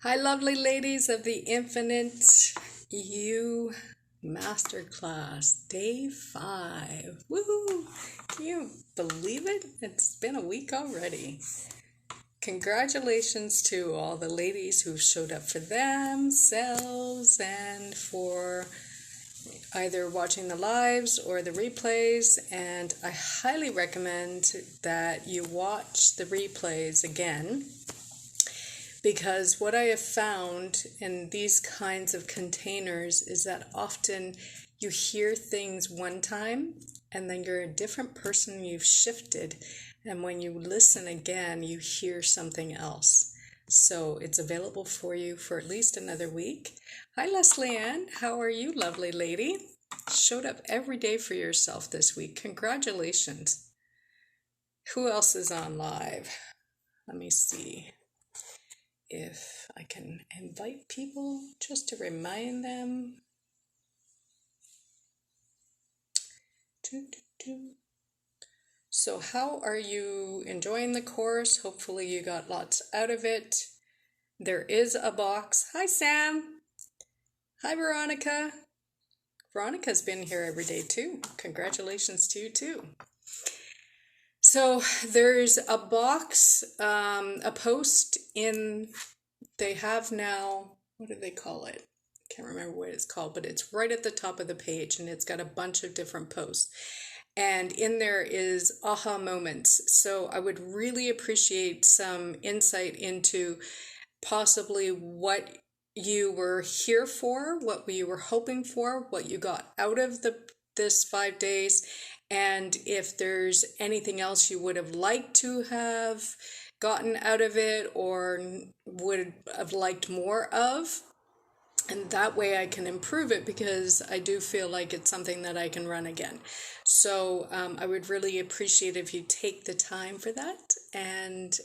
Hi, lovely ladies of the Infinite You Masterclass, day 5. Woohoo! Can you believe it? It's been a week already. Congratulations to all the ladies who've showed up for themselves and for either watching the lives or the replays. And I highly recommend that you watch the replays again, because what I have found in these kinds of containers is that often you hear things one time and then you're a different person, you've shifted, and when you listen again you hear something else. So it's available for you for at least another week. Hi Leslie Ann, how are you, lovely lady? Showed up every day for yourself this week. Congratulations. Who else is on live? Let me see if I can invite people just to remind them. So how are you enjoying the course? Hopefully you got lots out of it. There is a box. Hi Sam. Hi Veronica. Veronica's been here every day too. Congratulations to you too. So there's a box, a post in, they have now, what do they call it? Can't remember what it's called, but it's right at the top of the page and it's got a bunch of different posts. And in there is aha moments. So I would really appreciate some insight into possibly what you were here for, what you were hoping for, what you got out of this 5 days, and if there's anything else you would have liked to have gotten out of it or would have liked more of. And that way I can improve it, because I do feel like it's something that I can run again. So I would really appreciate if you take the time for that,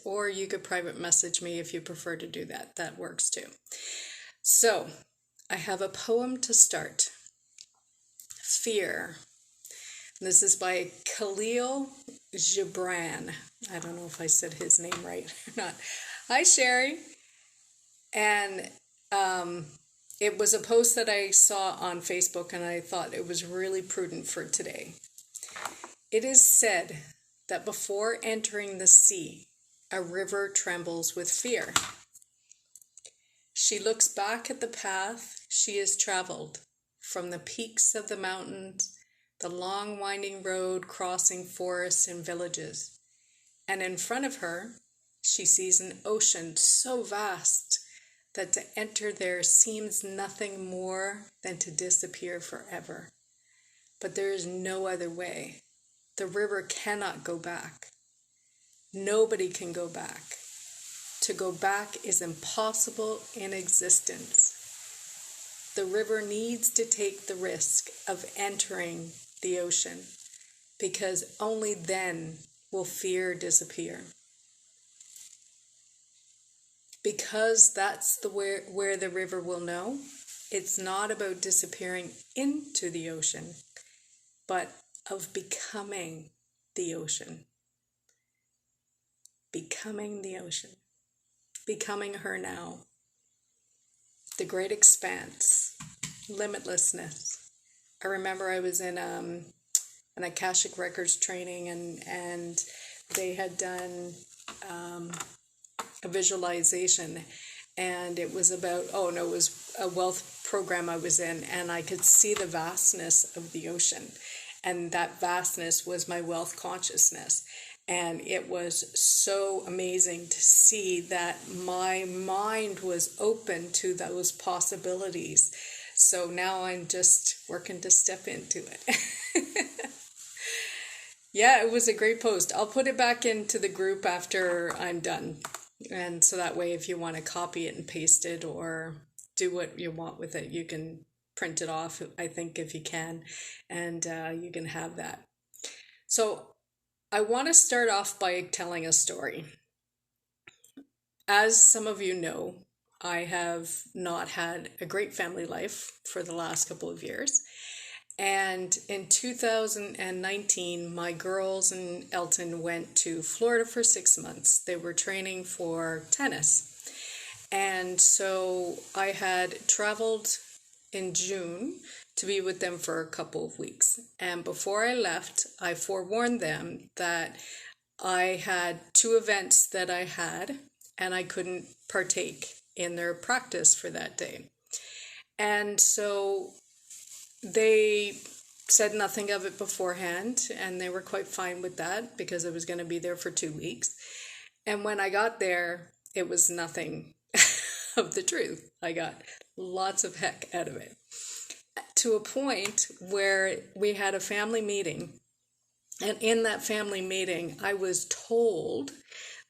or you could private message me if you prefer to do that. That works too. So I have a poem to start. Fear. This is by Khalil Gibran. I don't know if I said his name right or not. Hi, Sherry. And it was a post that I saw on Facebook, and I thought it was really prudent for today. It is said that before entering the sea, a river trembles with fear. She looks back at the path she has traveled, from the peaks of the mountains, the long winding road crossing forests and villages. And in front of her, she sees an ocean so vast that to enter there seems nothing more than to disappear forever. But there is no other way. The river cannot go back. Nobody can go back. To go back is impossible in existence. The river needs to take the risk of entering the ocean, because only then will fear disappear. Because that's where the river will know. It's not about disappearing into the ocean, but of becoming the ocean. Becoming the ocean. Becoming her now. The great expanse. Limitlessness. I remember I was in an Akashic Records training, and they had done a visualization, and it was about, it was a wealth program I was in, and I could see the vastness of the ocean, and that vastness was my wealth consciousness. And it was so amazing to see that my mind was open to those possibilities. So now I'm just working to step into it. Yeah, it was a great post. I'll put it back into the group after I'm done. And so that way, if you want to copy it and paste it or do what you want with it, you can print it off, I think, if you can, and you can have that. So I want to start off by telling a story. As some of you know, I have not had a great family life for the last couple of years. And in 2019, my girls and Elton went to Florida for 6 months. They were training for tennis. And so I had traveled in June to be with them for a couple of weeks. And before I left, I forewarned them that I had two events that I had, and I couldn't partake in their practice for that day. And so they said nothing of it beforehand, and they were quite fine with that because I was going to be there for 2 weeks. And when I got there, it was nothing of the truth. I got lots of heck out of it, to a point where we had a family meeting. And in that family meeting, I was told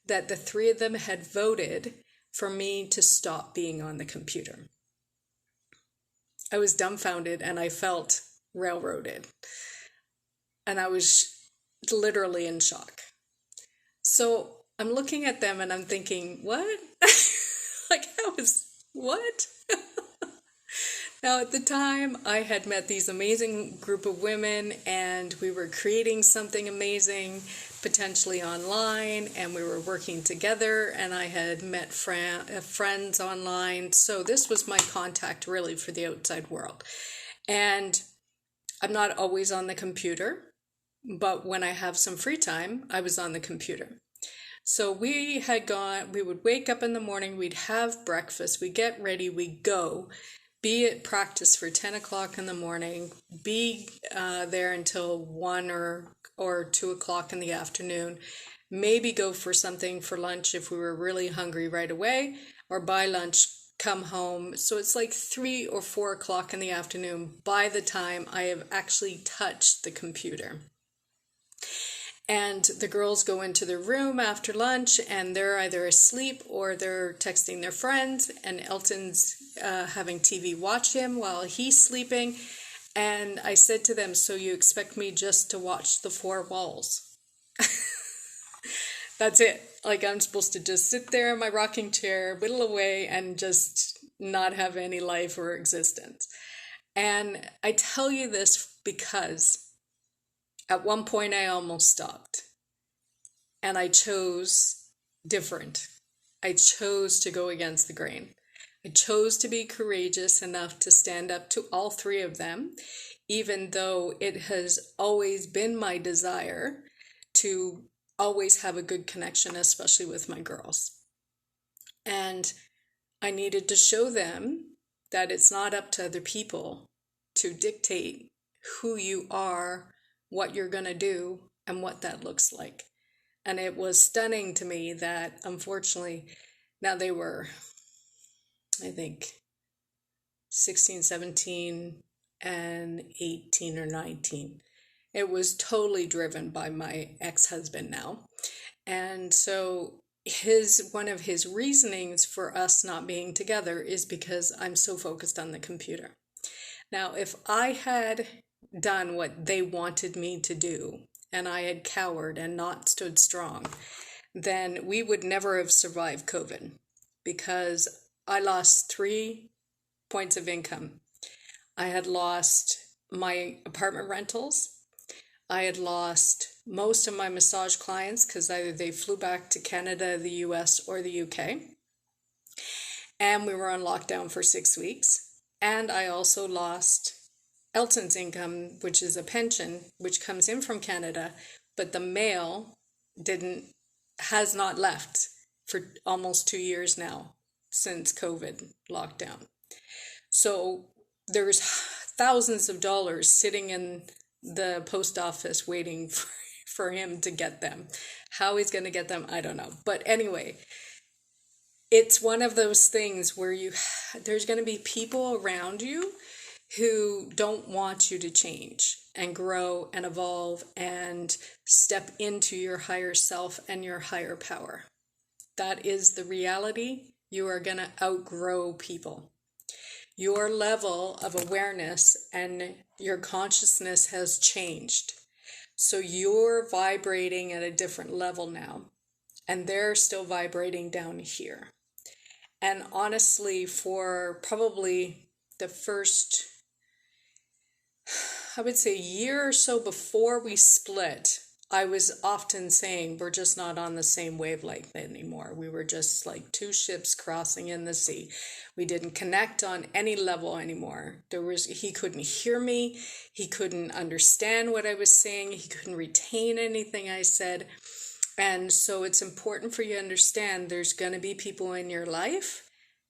that the three of them had voted for me to stop being on the computer. I was dumbfounded and I felt railroaded. And I was literally in shock. So I'm looking at them and I'm thinking, what? Like, what? Now, at the time, I had met these amazing group of women, and we were creating something amazing, potentially online, and we were working together, and I had met friends online. So this was my contact, really, for the outside world. And I'm not always on the computer, but when I have some free time, I was on the computer. So we would wake up in the morning, we'd have breakfast, we'd get ready, we'd go, be at practice for 10 o'clock in the morning, be there until 1 or 2 o'clock in the afternoon, maybe go for something for lunch if we were really hungry right away, or buy lunch, come home. So it's like 3 or 4 o'clock in the afternoon by the time I have actually touched the computer. And the girls go into their room after lunch and they're either asleep or they're texting their friends, and Elton's having TV watch him while he's sleeping. And I said to them, so you expect me just to watch the four walls? That's it. Like, I'm supposed to just sit there in my rocking chair, whittle away, and just not have any life or existence. And I tell you this because at one point, I almost stopped, and I chose different. I chose to go against the grain. I chose to be courageous enough to stand up to all three of them, even though it has always been my desire to always have a good connection, especially with my girls. And I needed to show them that it's not up to other people to dictate who you are, what you're going to do, and what that looks like. And it was stunning to me that, unfortunately, now they were, I think, 16, 17, and 18 or 19. It was totally driven by my ex-husband now. And so one of his reasonings for us not being together is because I'm so focused on the computer. Now, if I had done what they wanted me to do, and I had cowered and not stood strong, then we would never have survived COVID, because I lost 3 points of income. I had lost my apartment rentals. I had lost most of my massage clients because either they flew back to Canada, the US, or the UK. And we were on lockdown for 6 weeks. And I also lost Elton's income, which is a pension, which comes in from Canada, but the mail has not left for almost 2 years now since COVID lockdown. So there's thousands of dollars sitting in the post office waiting for him to get them. How he's going to get them, I don't know. But anyway, it's one of those things where there's going to be people around you who don't want you to change and grow and evolve and step into your higher self and your higher power. That is the reality. You are going to outgrow people. Your level of awareness and your consciousness has changed. So you're vibrating at a different level now, and they're still vibrating down here. And honestly, for probably the first, I would say, year or so before we split, I was often saying we're just not on the same wavelength anymore. We were just like two ships crossing in the sea. We didn't connect on any level anymore. He couldn't hear me. He couldn't understand what I was saying. He couldn't retain anything I said. And so it's important for you to understand there's going to be people in your life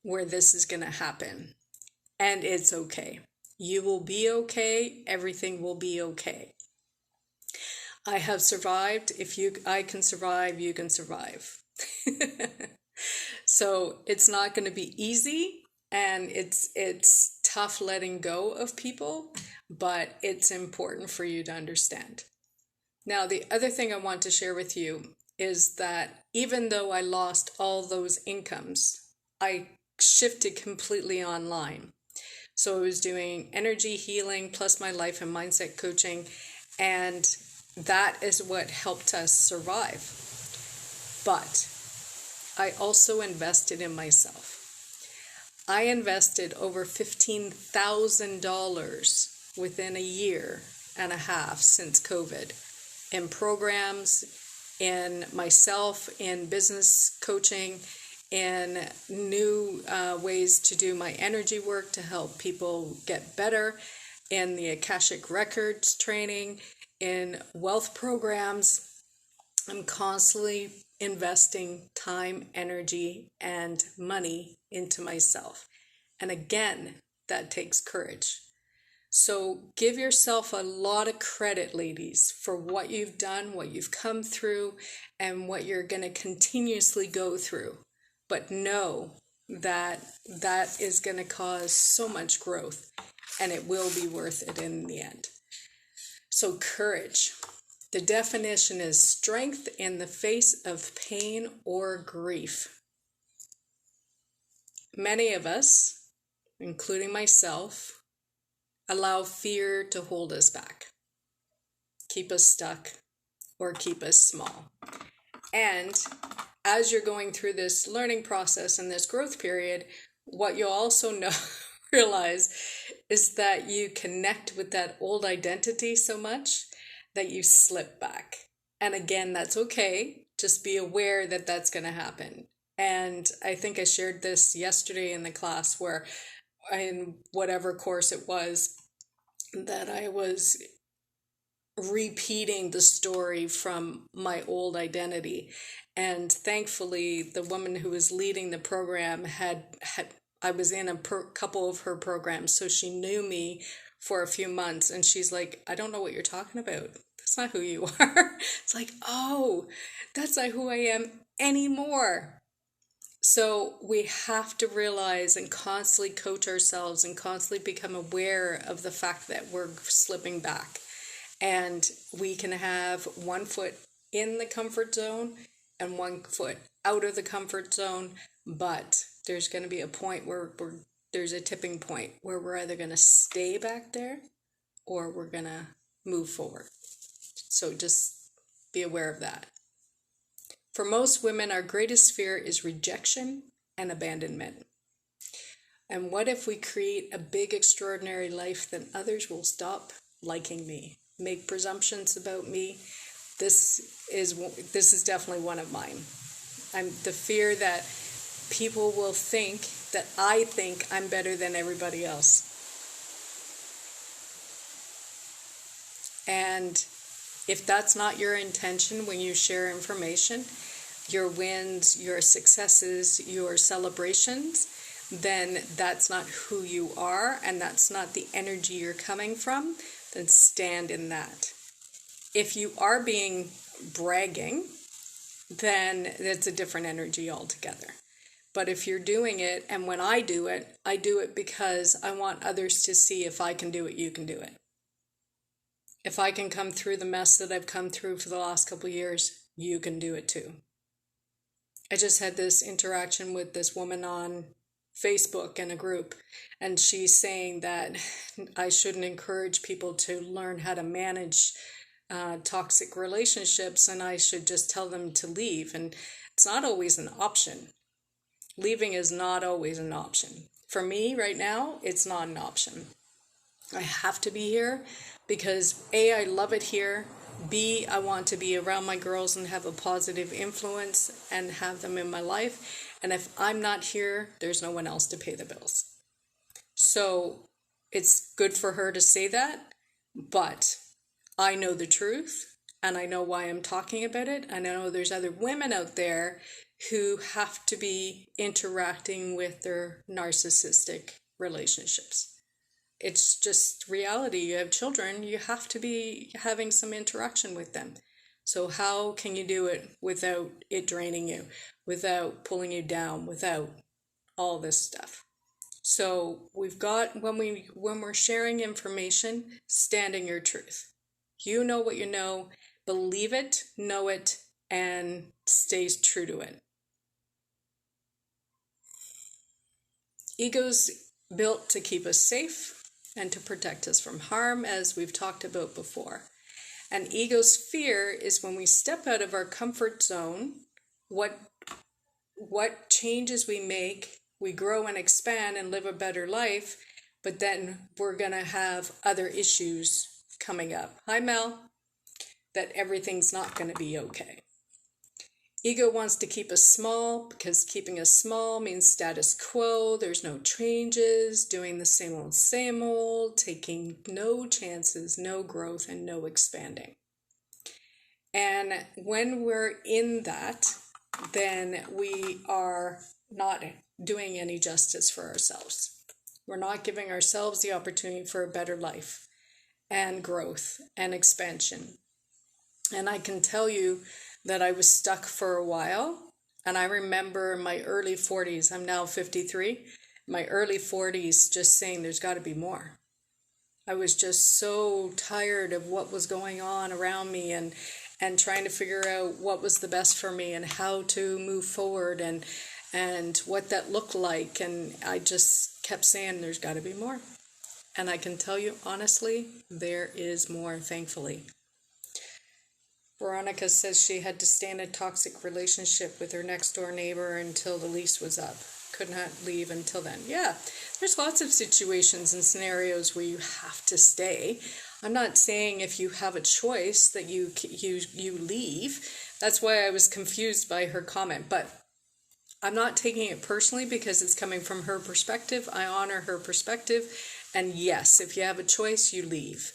where this is going to happen. And it's okay. You will be okay. Everything will be okay. I have survived. I can survive, you can survive. So it's not going to be easy, and it's tough letting go of people, but it's important for you to understand. Now, the other thing I want to share with you is that even though I lost all those incomes, I shifted completely online. So I was doing energy healing plus my life and mindset coaching, and that is what helped us survive. But I also invested in myself. I invested over $15,000 within a year and a half since COVID in programs, in myself, in business coaching, in new ways to do my energy work to help people get better, in the Akashic Records training, in wealth programs. I'm constantly investing time, energy, and money into myself. And again, that takes courage. So give yourself a lot of credit, ladies, for what you've done, what you've come through, and what you're going to continuously go through. But know that that is going to cause so much growth, and it will be worth it in the end. So courage. The definition is strength in the face of pain or grief. Many of us, including myself, allow fear to hold us back, keep us stuck, or keep us small. And as you're going through this learning process and this growth period, what you'll also realize is that you connect with that old identity so much that you slip back. And again, that's okay. Just be aware that that's going to happen. And I think I shared this yesterday in the class where in whatever course it was that I was repeating the story from my old identity. And thankfully, the woman who was leading the program I was in a couple of her programs, so she knew me for a few months, and she's like, I don't know what you're talking about. That's not who you are. It's like, oh, that's not who I am anymore. So we have to realize and constantly coach ourselves and constantly become aware of the fact that we're slipping back. And we can have one foot in the comfort zone and one foot out of the comfort zone, but there's going to be a point where there's a tipping point where we're either going to stay back there or we're going to move forward. So just be aware of that. For most women, our greatest fear is rejection and abandonment. And what if we create a big, extraordinary life, then others will stop liking me, make presumptions about me? This is definitely one of mine. The fear that people will think that I think I'm better than everybody else. And if that's not your intention when you share information, your wins, your successes, your celebrations, then that's not who you are and that's not the energy you're coming from, then stand in that. If you are being bragging, then it's a different energy altogether. But if you're doing it, and when I do it because I want others to see if I can do it, you can do it. If I can come through the mess that I've come through for the last couple of years, you can do it too. I just had this interaction with this woman on Facebook in a group, and she's saying that I shouldn't encourage people to learn how to manage toxic relationships, and I should just tell them to leave. And it's not always an option. Leaving is not always an option. For me right now, it's not an option. I have to be here because A, I love it here. B, I want to be around my girls and have a positive influence and have them in my life. And if I'm not here, there's no one else to pay the bills. So it's good for her to say that, but I know the truth and I know why I'm talking about it. And I know there's other women out there who have to be interacting with their narcissistic relationships. It's just reality. You have children, you have to be having some interaction with them. So how can you do it without it draining you, without pulling you down, without all this stuff? So we've got, when we're sharing information, stand in your truth. You know what you know, believe it, know it, and stay true to it. Ego's built to keep us safe and to protect us from harm, as we've talked about before. And ego's fear is when we step out of our comfort zone, what changes we make, we grow and expand and live a better life, but then we're going to have other issues coming up. Hi, Mel. That everything's not going to be okay. Ego wants to keep us small because keeping us small means status quo. There's no changes, doing the same old, taking no chances, no growth, and no expanding. And when we're in that, then we are not doing any justice for ourselves. We're not giving ourselves the opportunity for a better life and growth and expansion. And I can tell you that I was stuck for a while. And I remember in my early 40s, I'm now 53, my early 40s, just saying there's got to be more. I was just so tired of what was going on around me and trying to figure out what was the best for me and how to move forward and what that looked like. And I just kept saying there's got to be more. And I can tell you honestly, there is more, thankfully. Veronica says she had to stay in a toxic relationship with her next door neighbor until the lease was up. Could not leave until then. Yeah, there's lots of situations and scenarios where you have to stay. I'm not saying if you have a choice that you leave. That's why I was confused by her comment. But I'm not taking it personally because it's coming from her perspective. I honor her perspective. And yes, if you have a choice, you leave.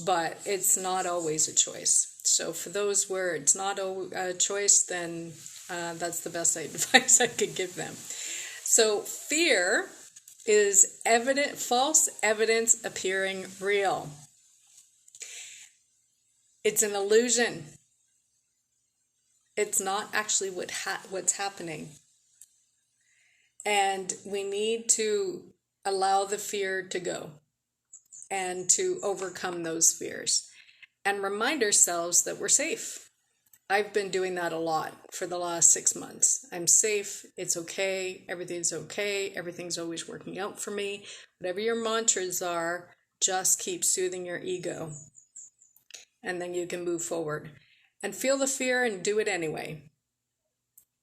But it's not always a choice. So for those where it's not a choice, then that's the best advice I could give them. So fear is false evidence appearing real. It's an illusion. It's not actually what's happening. And we need to allow the fear to go and to overcome those fears. And remind ourselves that we're safe. I've been doing that a lot for the last 6 months. I'm safe. It's okay. Everything's okay. Everything's always working out for me. Whatever your mantras are, just keep soothing your ego. And then you can move forward. And feel the fear and do it anyway.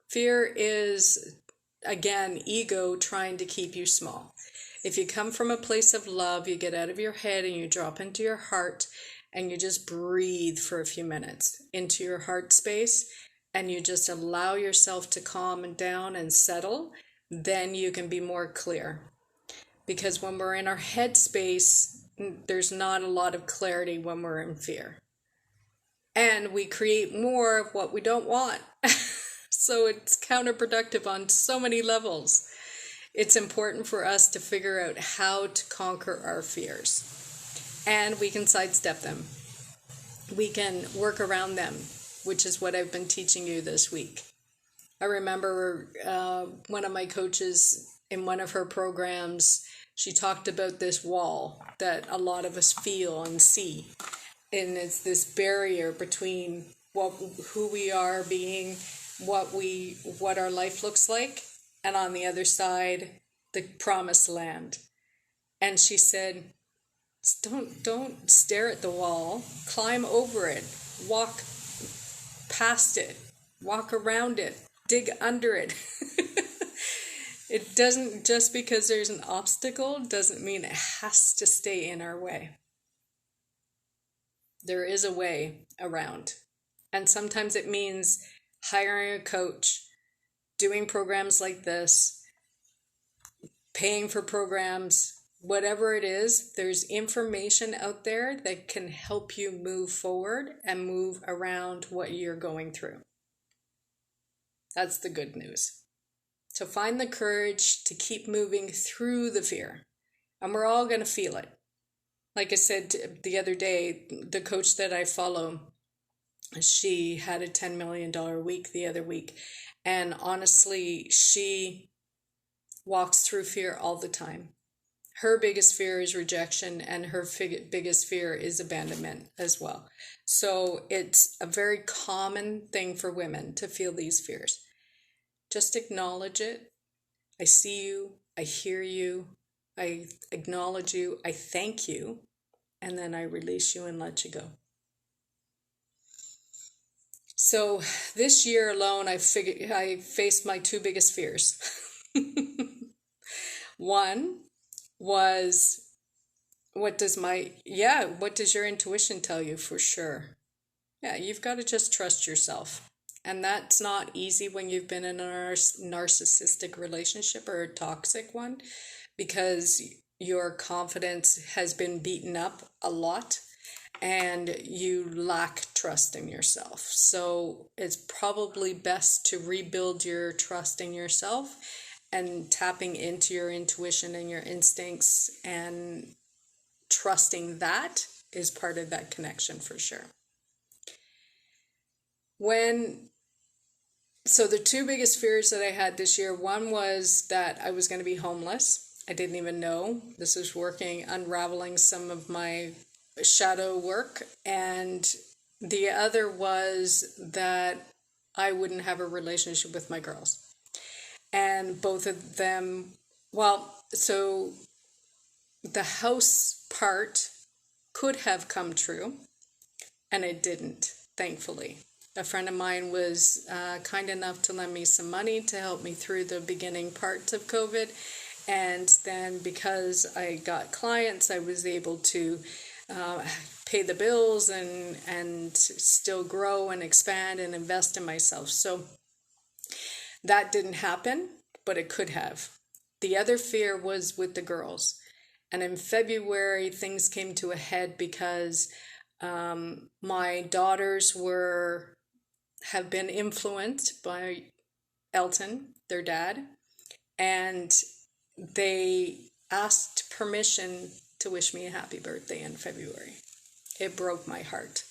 Fear is, again, ego trying to keep you small. If you come from a place of love, you get out of your head and you drop into your heart. And you just breathe for a few minutes into your heart space and you just allow yourself to calm down and settle, then you can be more clear. Because when we're in our head space, there's not a lot of clarity when we're in fear. And we create more of what we don't want. So it's counterproductive on so many levels. It's important for us to figure out how to conquer our fears. And we can sidestep them. We can work around them, which is what I've been teaching you this week. I remember one of my coaches in one of her programs, she talked about this wall that a lot of us feel and see. And it's this barrier between who we are being, what our life looks like, and on the other side, the promised land. And she said, don't stare at the wall, climb over it, walk past it, walk around it, dig under it. It doesn't, just because there's an obstacle doesn't mean it has to stay in our way. There is a way around. And sometimes it means hiring a coach, doing programs like this, paying for programs, whatever it is, there's information out there that can help you move forward and move around what you're going through. That's the good news. So find the courage to keep moving through the fear. And we're all going to feel it. Like I said the other day, the coach that I follow, she had a $10 million week the other week. And honestly, she walks through fear all the time. Her biggest fear is rejection, and her biggest fear is abandonment as well. So it's a very common thing for women to feel these fears. Just acknowledge it. I see you. I hear you. I acknowledge you. I thank you. And then I release you and let you go. So this year alone, I faced my two biggest fears. One was, what does your intuition tell you? For sure. Yeah, you've got to just trust yourself. And that's not easy when you've been in a narcissistic relationship or a toxic one, because your confidence has been beaten up a lot and you lack trust in yourself. So it's probably best to rebuild your trust in yourself and tapping into your intuition and your instincts, and trusting that is part of that connection for sure. So the two biggest fears that I had this year, one was that I was going to be homeless. I didn't even know. This is unraveling some of my shadow work. And the other was that I wouldn't have a relationship with my girls. And both of them, so the house part could have come true, and it didn't, thankfully. A friend of mine was kind enough to lend me some money to help me through the beginning parts of COVID. And then because I got clients, I was able to pay the bills and still grow and expand and invest in myself. So that didn't happen, but it could have. The other fear was with the girls. And in February, things came to a head because my daughters have been influenced by Elton, their dad, and they asked permission to wish me a happy birthday in February. It broke my heart.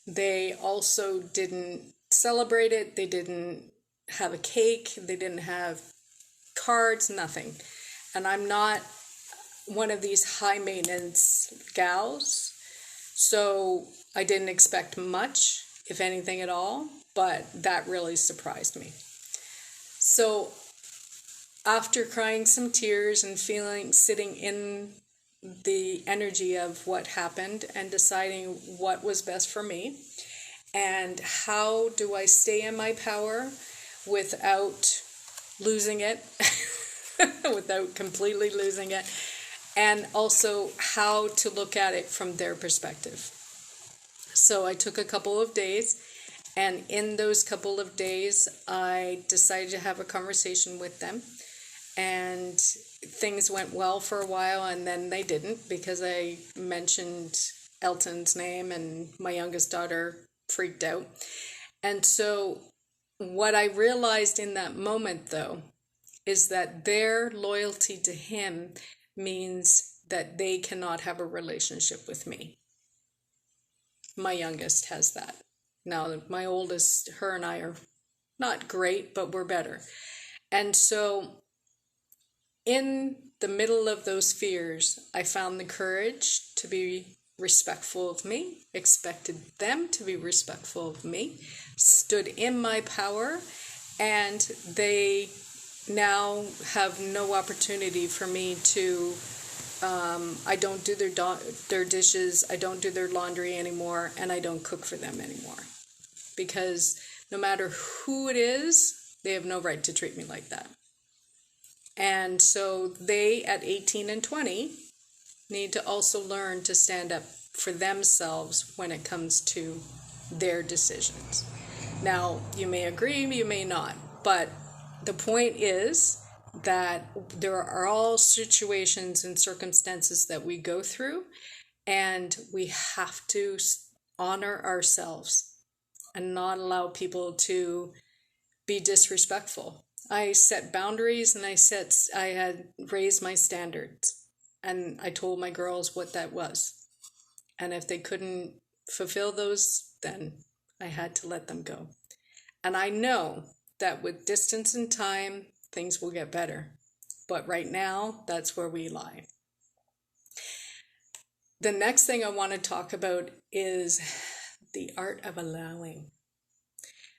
They also didn't celebrate it. They didn't have a cake. They didn't have cards, nothing. And I'm not one of these high maintenance gals, so I didn't expect much, if anything at all, but that really surprised me. So after crying some tears and sitting in the energy of what happened and deciding what was best for me and how do I stay in my power without losing it, without completely losing it, and also how to look at it from their perspective. So I took a couple of days, and in those couple of days, I decided to have a conversation with them, and things went well for a while, and then they didn't, because I mentioned Elton's name, and my youngest daughter freaked out. And so what I realized in that moment, though, is that their loyalty to him means that they cannot have a relationship with me. My youngest has that. Now, my oldest, her and I are not great, but we're better. And so in the middle of those fears, I found the courage to be respectful of me, expected them to be respectful of me, stood in my power, and they now have no opportunity for me to, I don't do their dishes, I don't do their laundry anymore, and I don't cook for them anymore. Because no matter who it is, they have no right to treat me like that. And so they, at 18 and 20, need to also learn to stand up for themselves when it comes to their decisions. Now, you may agree, you may not, but the point is that there are all situations and circumstances that we go through, and we have to honor ourselves and not allow people to be disrespectful. I set boundaries, and I had raised my standards, and I told my girls what that was. And if they couldn't fulfill those, then I had to let them go. And I know that with distance and time, things will get better. But right now, that's where we lie. The next thing I want to talk about is the art of allowing.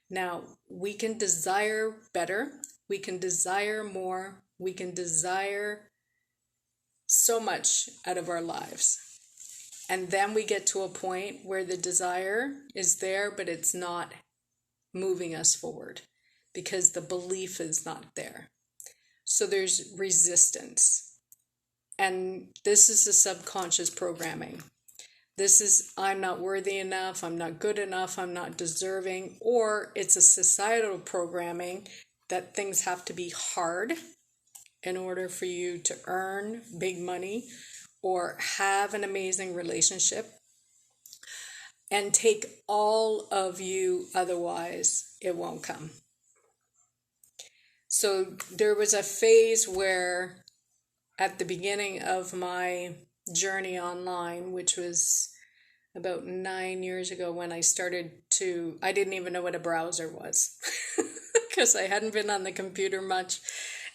Now, we can desire better, we can desire more, we can desire so much out of our lives. And then we get to a point where the desire is there, but it's not moving us forward because the belief is not there. So there's resistance. And this is the subconscious programming. This is, I'm not worthy enough, I'm not good enough, I'm not deserving, or it's a societal programming that things have to be hard in order for you to earn big money or have an amazing relationship, and take all of you, otherwise it won't come. So there was a phase where at the beginning of my journey online, which was about 9 years ago, when I didn't even know what a browser was because I hadn't been on the computer much,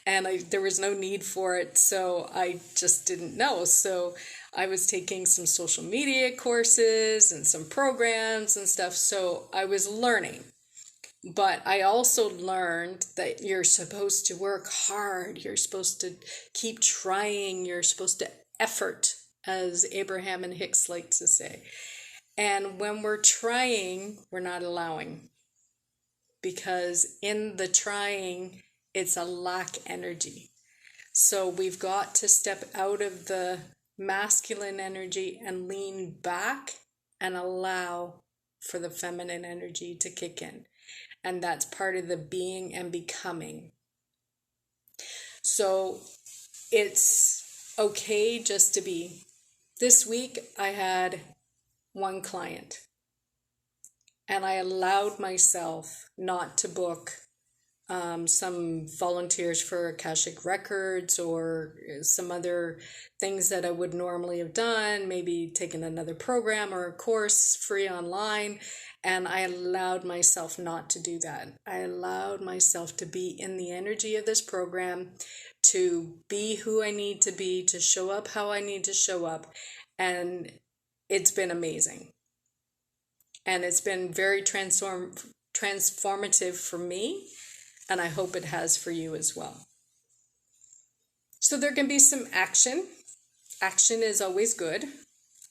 and there was no need for it, so I just didn't know. So I was taking some social media courses and some programs and stuff, so I was learning. But I also learned that you're supposed to work hard, you're supposed to keep trying, you're supposed to effort, as Abraham and Hicks like to say. And when we're trying, we're not allowing. Because in the trying, it's a lack energy. So we've got to step out of the masculine energy and lean back and allow for the feminine energy to kick in. And that's part of the being and becoming. So it's okay just to be. This week I had one client, and I allowed myself not to book some volunteers for Akashic Records or some other things that I would normally have done, maybe taken another program or a course free online, and I allowed myself not to do that. I allowed myself to be in the energy of this program, to be who I need to be, to show up how I need to show up, and it's been amazing. And it's been very transformative for me, and I hope it has for you as well. So there can be some action. Action is always good,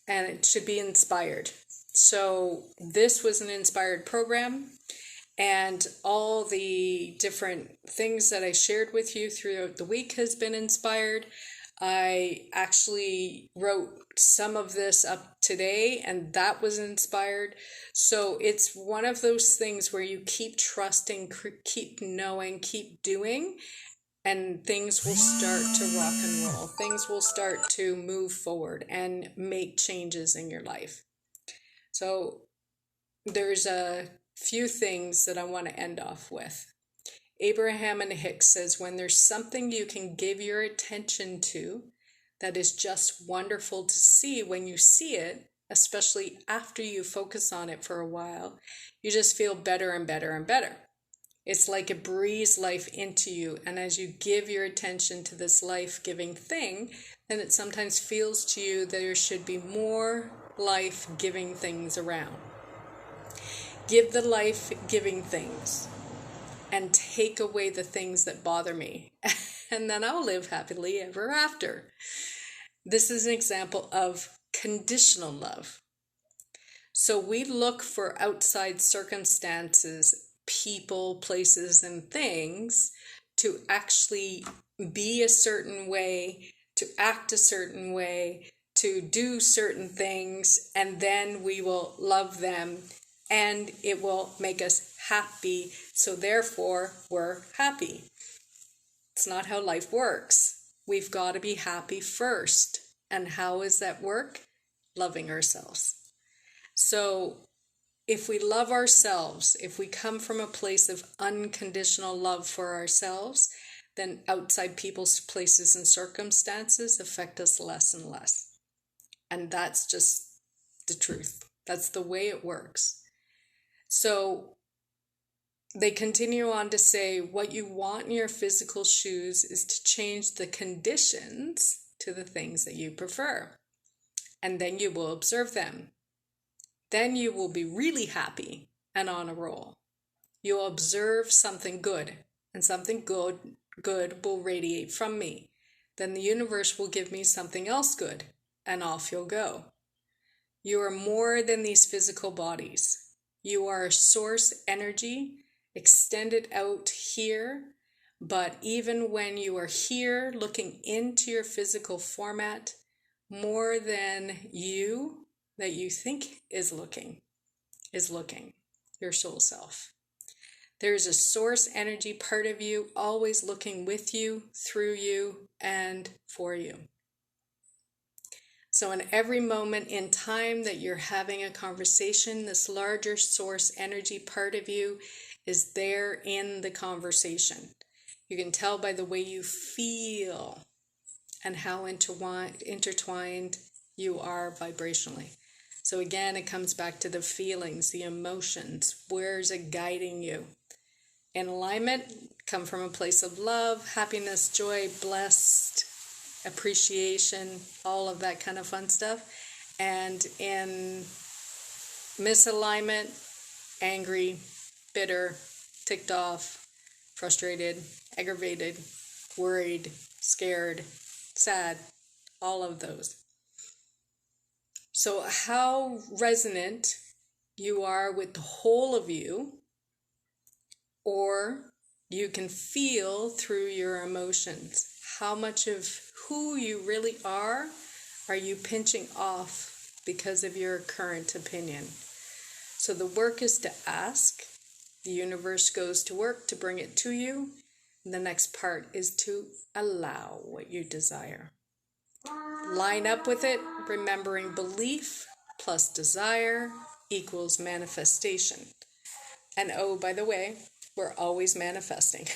and it should be inspired. So this was an inspired program, and all the different things that I shared with you throughout the week has been inspired. I actually wrote some of this up today, and that was inspired. So it's one of those things where you keep trusting, keep knowing, keep doing, and things will start to rock and roll. Things will start to move forward and make changes in your life. So there's a few things that I want to end off with. Abraham and Hicks says, when there's something you can give your attention to that is just wonderful to see, when you see it, especially after you focus on it for a while, you just feel better and better and better. It's like it breathes life into you. And as you give your attention to this life-giving thing, then it sometimes feels to you that there should be more life-giving things around. Give the life-giving things and take away the things that bother me. And then I'll live happily ever after. This is an example of conditional love. So we look for outside circumstances, people, places, and things to actually be a certain way, to act a certain way, to do certain things, and then we will love them, and it will make us happy. So therefore, we're happy. It's not how life works. We've got to be happy first. And how does that work? Loving ourselves. So if we love ourselves, if we come from a place of unconditional love for ourselves, then outside people's places and circumstances affect us less and less. And that's just the truth. That's the way it works. So they continue on to say, what you want in your physical shoes is to change the conditions to the things that you prefer. And then you will observe them. Then you will be really happy and on a roll. You'll observe something good, and something good will radiate from me. Then the universe will give me something else good, and off you'll go. You are more than these physical bodies. You are a source energy extended out here, but even when you are here looking into your physical format, more than you that you think is looking, your soul self. There's a source energy part of you always looking with you, through you, and for you. So in every moment in time that you're having a conversation, this larger source energy part of you is there in the conversation. You can tell by the way you feel and how intertwined you are vibrationally. So again, it comes back to the feelings, the emotions. Where is it guiding you? In alignment, come from a place of love, happiness, joy, blessed, appreciation, all of that kind of fun stuff. And in misalignment, angry, bitter, ticked off, frustrated, aggravated, worried, scared, sad, all of those. So how resonant you are with the whole of you, or you can feel through your emotions. How much of who you really are you pinching off because of your current opinion? So the work is to ask. The universe goes to work to bring it to you. And the next part is to allow what you desire. Line up with it, remembering belief plus desire equals manifestation. And oh, by the way, we're always manifesting.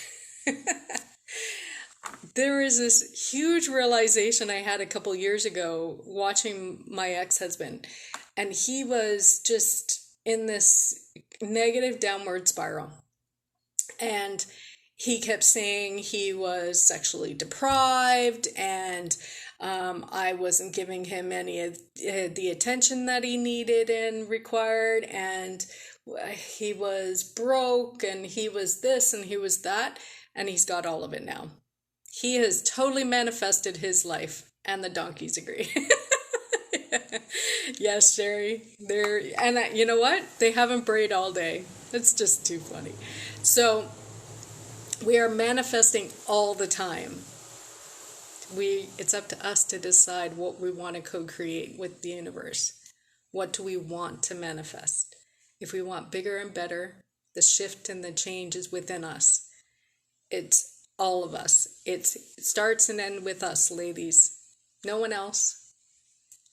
There is this huge realization I had a couple years ago watching my ex-husband, and he was just in this negative downward spiral. And he kept saying he was sexually deprived, and I wasn't giving him any of the attention that he needed and required, and he was broke, and he was this, and he was that, and he's got all of it now. He has totally manifested his life, and the donkeys agree. Yes, Sherry. And you know what? They haven't brayed all day. It's just too funny. So we are manifesting all the time. It's up to us to decide what we want to co-create with the universe. What do we want to manifest? If we want bigger and better, the shift and the change is within us. It's all of us. It starts and ends with us, ladies. No one else.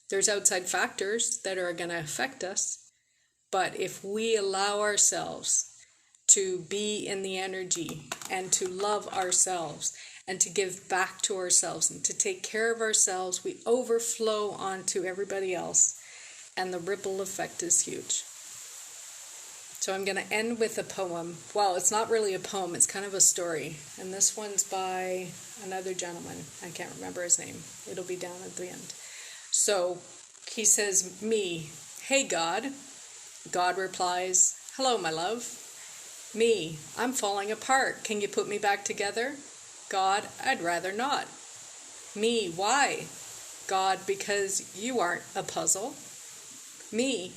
There's outside factors that are going to affect us. But if we allow ourselves to be in the energy and to love ourselves and to give back to ourselves and to take care of ourselves, we overflow onto everybody else, and the ripple effect is huge. So I'm going to end with a poem. Well, it's not really a poem, it's kind of a story. And this one's by another gentleman. I can't remember his name. It'll be down at the end. So he says, me, hey God. God replies, hello, my love. Me, I'm falling apart. Can you put me back together? God, I'd rather not. Me, why? God, because you aren't a puzzle. Me,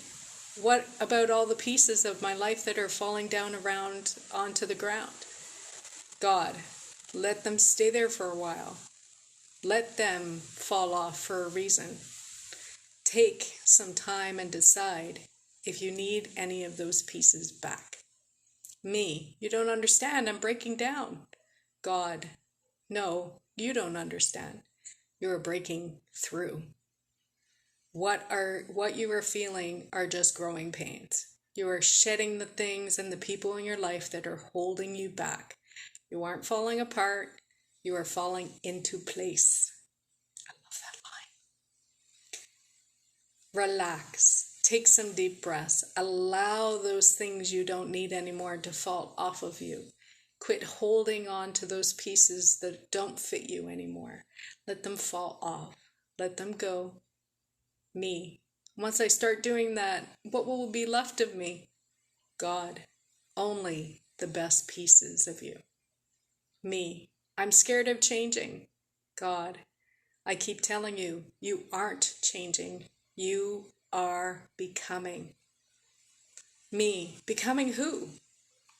what about all the pieces of my life that are falling down around onto the ground? God, let them stay there for a while. Let them fall off for a reason. take some time and decide if you need any of those pieces back. Me, you don't understand, I'm breaking down. God, no, you don't understand. You're breaking through. What you are feeling are just growing pains. You are shedding the things and the people in your life that are holding you back. You aren't falling apart. You are falling into place. I love that line. Relax. Take some deep breaths. Allow those things you don't need anymore to fall off of you. Quit holding on to those pieces that don't fit you anymore. Let them fall off. Let them go. Me. Once I start doing that, what will be left of me? God. Only the best pieces of you. Me. I'm scared of changing. God. I keep telling you, you aren't changing. You are becoming. Me. Becoming who?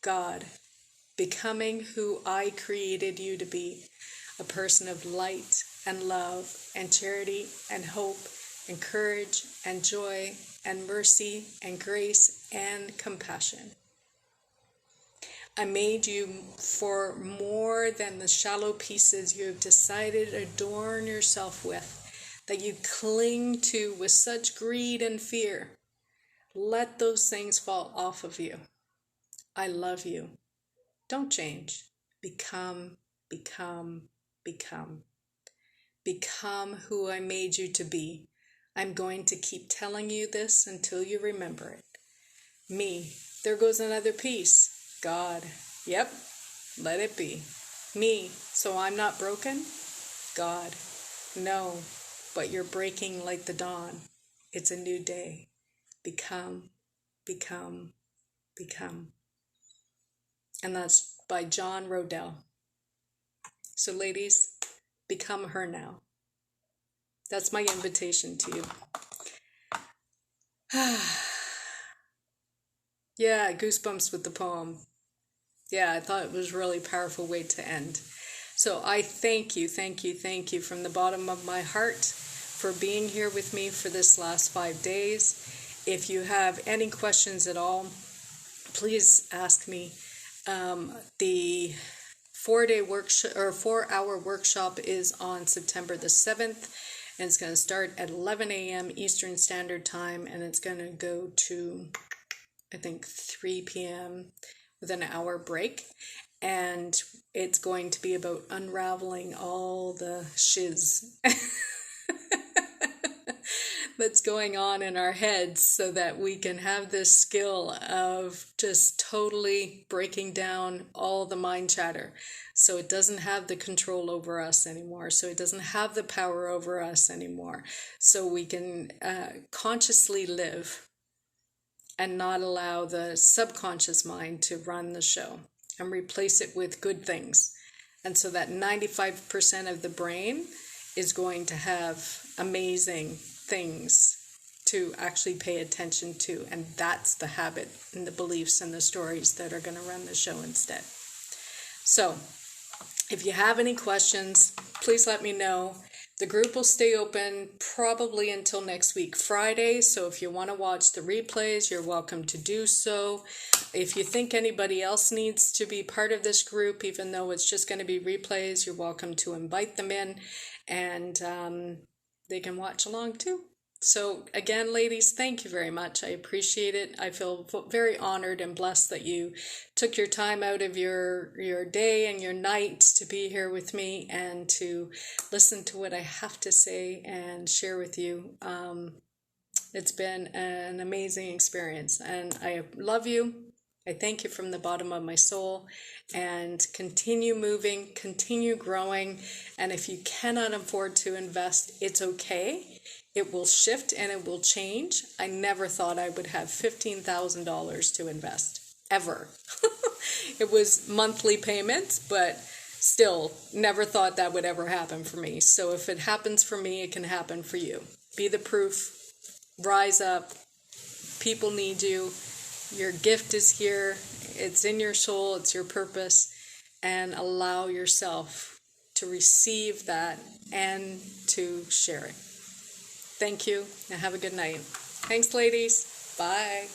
God. Becoming who I created you to be. A person of light and love and charity and hope and courage and joy and mercy and grace and compassion. I made you for more than the shallow pieces you have decided to adorn yourself with, that you cling to with such greed and fear. Let those things fall off of you. I love you. Don't change. Become, become, become. Become who I made you to be. I'm going to keep telling you this until you remember it. Me. There goes another piece. God. Yep. Let it be. Me. So I'm not broken? God. No. But you're breaking like the dawn. It's a new day. Become, become, become. And that's by John Rodell. So ladies, become her now. That's my invitation to you. Yeah, goosebumps with the poem. Yeah, I thought it was a really powerful way to end. So I thank you from the bottom of my heart for being here with me for this last 5 days. If you have any questions at all, please ask me. The 4-day workshop or 4-hour workshop is on September the 7th, and it's going to start at 11 a.m. Eastern Standard Time, and it's going to go to, I think, 3 p.m. with an hour break. And it's going to be about unraveling all the shiz that's going on in our heads so that we can have this skill of just totally breaking down all the mind chatter so it doesn't have the control over us anymore, so it doesn't have the power over us anymore, so we can consciously live and not allow the subconscious mind to run the show and replace it with good things. And so that 95% of the brain is going to have amazing things to actually pay attention to. And that's the habit and the beliefs and the stories that are going to run the show instead. So if you have any questions, please let me know. The group will stay open probably until next week, Friday. So if you want to watch the replays, you're welcome to do so. If you think anybody else needs to be part of this group, even though it's just going to be replays, you're welcome to invite them in, and they can watch along too. So again, ladies, thank you very much. I appreciate it. I feel very honored and blessed that you took your time out of your day and your night to be here with me and to listen to what I have to say and share with you. It's been an amazing experience, and I love you. I thank you from the bottom of my soul, and continue moving, continue growing. And if you cannot afford to invest, it's okay. It will shift and it will change. I never thought I would have $15,000 to invest, ever. It was monthly payments, but still never thought that would ever happen for me. So if it happens for me, it can happen for you. Be the proof. Rise up. People need you. Your gift is here. It's in your soul. It's your purpose. And allow yourself to receive that and to share it. Thank you, and have a good night. Thanks, ladies. Bye.